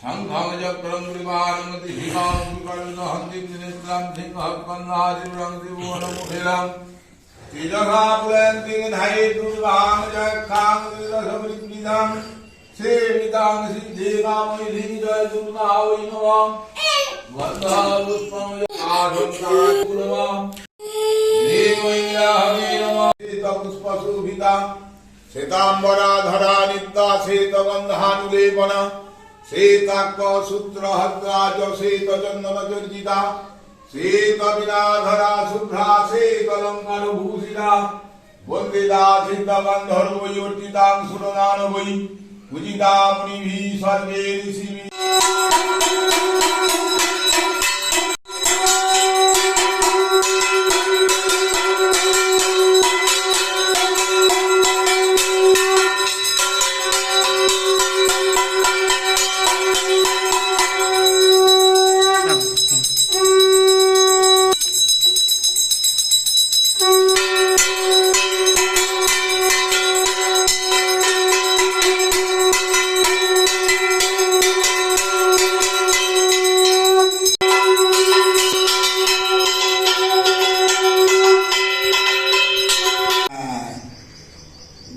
संघम चक्रम विमानमति हिमां विकर्णहन्तिं निस्त्रं सिंहस्कन्धादिवरं त्रिभुवनमुखिलं तेजसा पुलन्तिं धैर्यदुर्गां जयखां दशमृत्मिदां सेवितां सिद्धिकामयिधिं जय दुर्गा वै नमः वन्दापुष्पं आधुकाकुलमां देवैयाहवे नमः शीतपुष्पशोभितां श्वेताम्बराधरा नित्या श्वेतगन्धानुलेपना श्वेताक्ष सूत्रहद्राज श्वेत चंदन चर्चिता श्वेत विनाधरा शुभ्रा श्वेतलंकार भूषिता वंदिता सिद्धगंधर्वयोर्जिता सुरनान वै पूजिता मुनिभिः सर्वे ऋषिभिः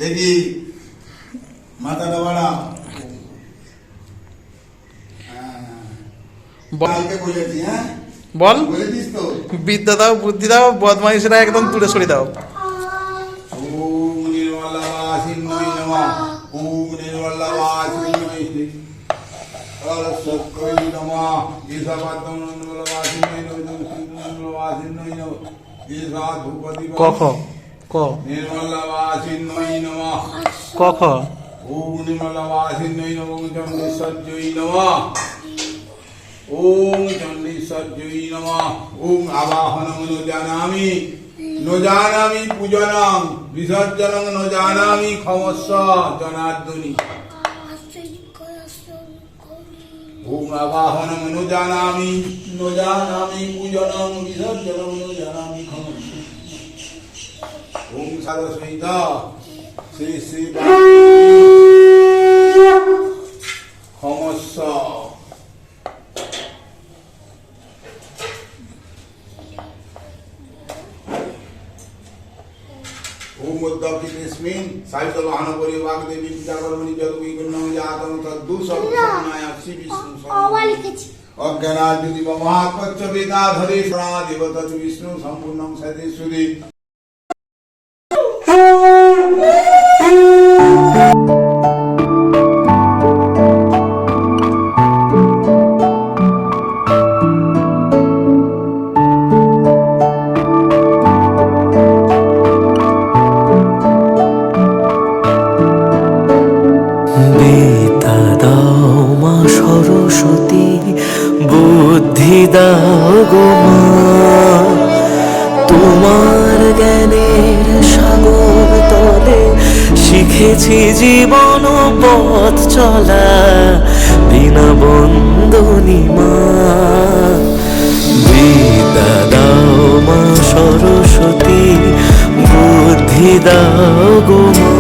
দেখি মাথাটা বাড়া বলেছি। হ্যাঁ বল, বলেছিস তো? বিদ্যা দাও, বুদ্ধি দাও, বদমাইশরা একদম তুলে সরিয়ে দাও। ওম নির্মলাবাসিন্নৈ নমঃ, ওম নির্মলাবাসিন্নৈ সরস্বত্যৈ নমঃ, ঈশাবাদ্যং নির্মলাবাসিন্নৈ নমঃ, নির্মলাবাসিন্নৈ নমঃ, ঈশাধুপতি কখ ক নির্মলাবাসিন্নৈ নমঃ, কখ ওম নির্মলাবাসিন্নৈ নমঃ, চণ্ডীসজ্জৈ নমঃ, ওম চণ্ডীসজ্জৈ নমঃ, ওম আবাহনং ন জানামি পূজনং বিসর্জনং ন জানামি ক্ষমস্ব জনার্দনী। ওম আবাহনং ন জানামি পূজনং বিসর্জনং ন জানামি ক্ষমস্ব। ওম সরস্বতী শ্রী শ্রী ক্ষমস্ব। ओम उद्दपितस्मिन् साहित्यवाहन परिवाग देवी पिता कर्मणि जगविघ्नं जातं तद्दुःसर्वनाय श्री विष्णु अज्ञानाद्युति महात्मच्च वेदाधरे शरणादेव तत् विष्णु सम्पूर्णं सदेश्वरी। সরস্বতী বুদ্ধি দাও গো মা, তোমার জ্ঞানের সাগর তলে শিখেছি জীবন পথ চলা, বিনা বন্দনী মা। বিদ্যা দাও মা সরস্বতী বুদ্ধি দাও গো মা,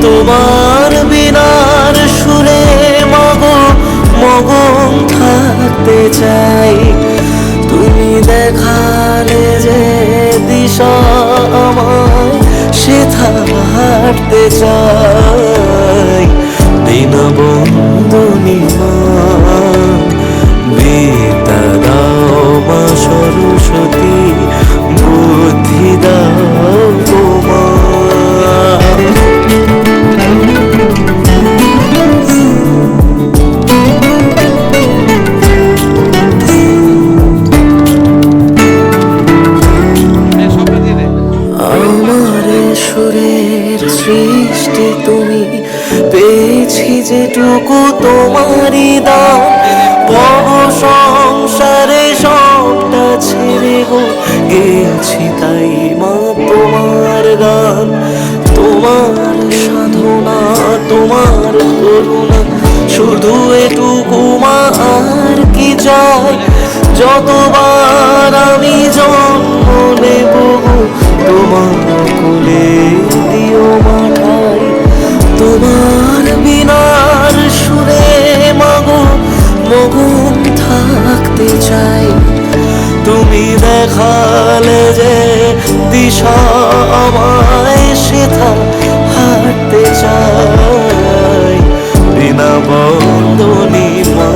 তোমার বিনার সুরে মগন থাকতে চাই। তুমি দেখালে যে দিশা আমায় সেথা হাঁটতে চাই, বিনা বন্দনী মা। বিদ্যা দাও মা সরস্বতী বুদ্ধি দাও গো মা। সৃষ্টি তুমি পেয়েছি যেটুকু তোমারই দান, বড় সংসারে সবটা ছেড়ে গো গেছি তাই মা তোমার গান। তোমার সাধনা তোমার করুণা, শুধু এটুকু মা আর কি চাই। যতবার আমি জন্ম নেব তোমার কোলে দিও মাঠাই, তোমার বিনার সুরে মাগো মগন থাকতে চাই। তুমি দেখালে যে দিশা আমায় সেথা হাঁটতে চাই। বিনা বন্দনী মা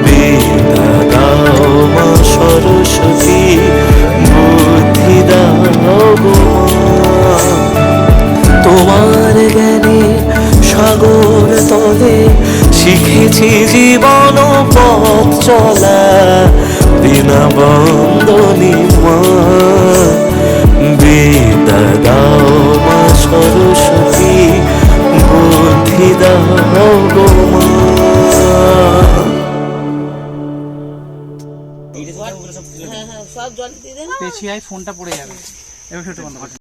বিনা দাও মা সরস্বতী, বুদ্ধি দাও গো মা। তোমার জ্ঞানে সাগর তলে শিখেছি জীবন পথ চলা। বিনা বন্দনী মা বিদ্যা দাও মা সরস্বতী, বুদ্ধি দাও গো মা। পেছিয়ায় ফোনটা পড়ে যাবে, এবার সেটা বন্ধ করে